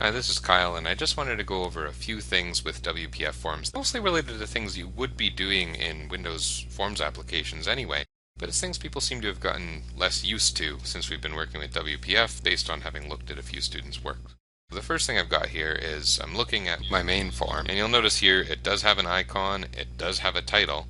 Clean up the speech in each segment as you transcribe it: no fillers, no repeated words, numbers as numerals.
Hi, this is Kyle, and I just wanted to go over a few things with WPF forms, mostly related to things you would be doing in Windows Forms applications anyway, but it's things people seem to have gotten less used to since we've been working with WPF based on having looked at a few students' work. The first thing I've got here is I'm looking at my main form, and you'll notice here it does have an icon, it does have a title.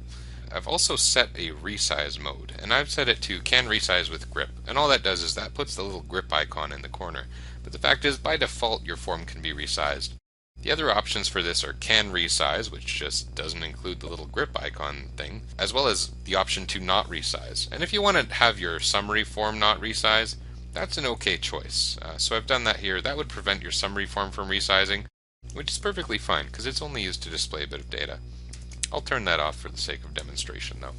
I've also set a resize mode, and I've set it to can resize with grip, and all that does is that puts the little grip icon in the corner. But the fact is, by default, your form can be resized. The other options for this are can resize, which just doesn't include the little grip icon thing, as well as the option to not resize. And if you want to have your summary form not resize, that's an okay choice. So I've done that here. That would prevent your summary form from resizing, which is perfectly fine because it's only used to display a bit of data. I'll turn that off for the sake of demonstration though.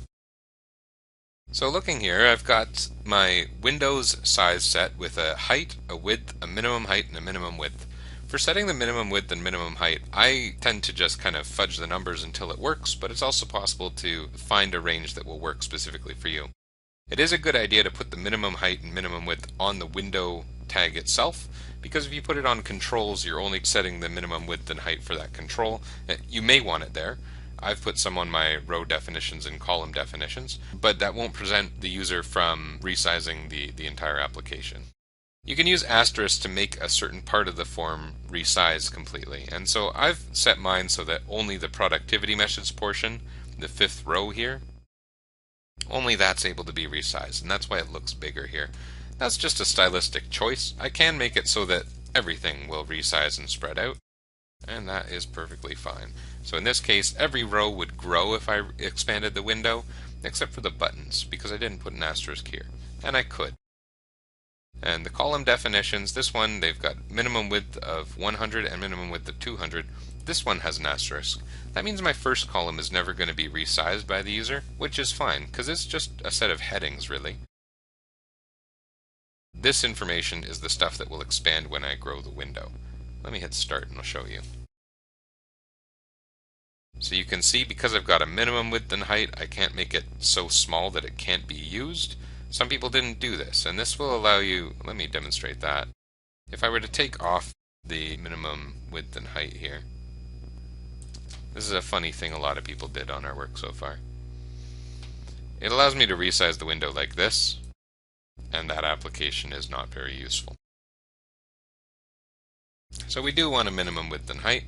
So looking here, I've got my Windows size set with a height, a width, a minimum height, and a minimum width. For setting the minimum width and minimum height, I tend to just kind of fudge the numbers until it works, but it's also possible to find a range that will work specifically for you. It is a good idea to put the minimum height and minimum width on the window tag itself, because if you put it on controls, you're only setting the minimum width and height for that control. You may want it there. I've put some on my row definitions and column definitions, but that won't prevent the user from resizing the entire application. You can use asterisk to make a certain part of the form resize completely, and so I've set mine so that only the productivity methods portion, the fifth row here, only that's able to be resized, and that's why it looks bigger here. That's just a stylistic choice. I can make it so that everything will resize and spread out, and that is perfectly fine. So in this case, every row would grow if I expanded the window, except for the buttons, because I didn't put an asterisk here, and I could. And the column definitions, this one, they've got minimum width of 100 and minimum width of 200. This one has an asterisk. That means my first column is never going to be resized by the user, which is fine, because it's just a set of headings, really. This information is the stuff that will expand when I grow the window. Let me hit start and I'll show you. So you can see, because I've got a minimum width and height, I can't make it so small that it can't be used. Some people didn't do this, and this will allow you, let me demonstrate that. If I were to take off the minimum width and height here, this is a funny thing a lot of people did on our work so far. It allows me to resize the window like this, and that application is not very useful. So we do want a minimum width and height.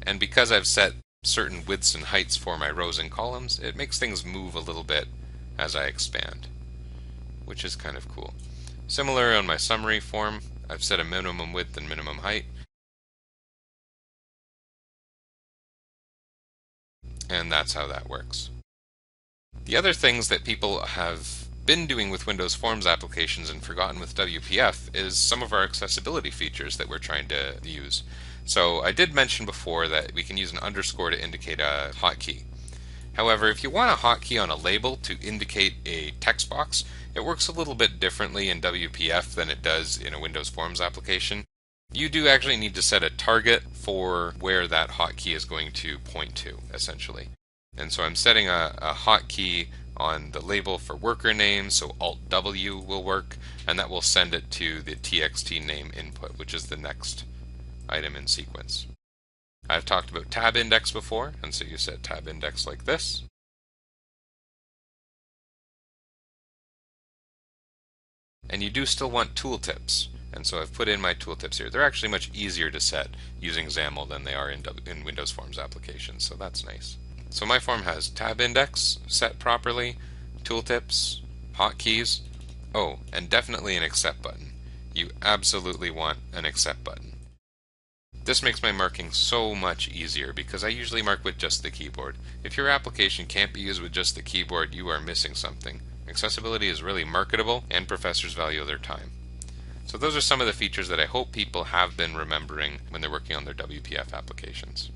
And because I've set certain widths and heights for my rows and columns, it makes things move a little bit as I expand, which is kind of cool. Similar on my summary form, I've set a minimum width and minimum height. And that's how that works. The other things that people have been doing with Windows Forms applications and forgotten with WPF is some of our accessibility features that we're trying to use. So I did mention before that we can use an underscore to indicate a hotkey. However, if you want a hotkey on a label to indicate a text box, it works a little bit differently in WPF than it does in a Windows Forms application. You do actually need to set a target for where that hotkey is going to point to, essentially. And so I'm setting a hotkey on the label for worker name, so Alt-W will work, and that will send it to the txt name input, which is the next item in sequence. I've talked about tab index before, and so you set tab index like this. And you do still want tooltips, and so I've put in my tooltips here. They're actually much easier to set using XAML than they are in Windows Forms applications, so that's nice. So my form has tab index set properly, tooltips, hotkeys, oh, and definitely an accept button. You absolutely want an accept button. This makes my marking so much easier because I usually mark with just the keyboard. If your application can't be used with just the keyboard, you are missing something. Accessibility is really marketable, and professors value their time. So those are some of the features that I hope people have been remembering when they're working on their WPF applications.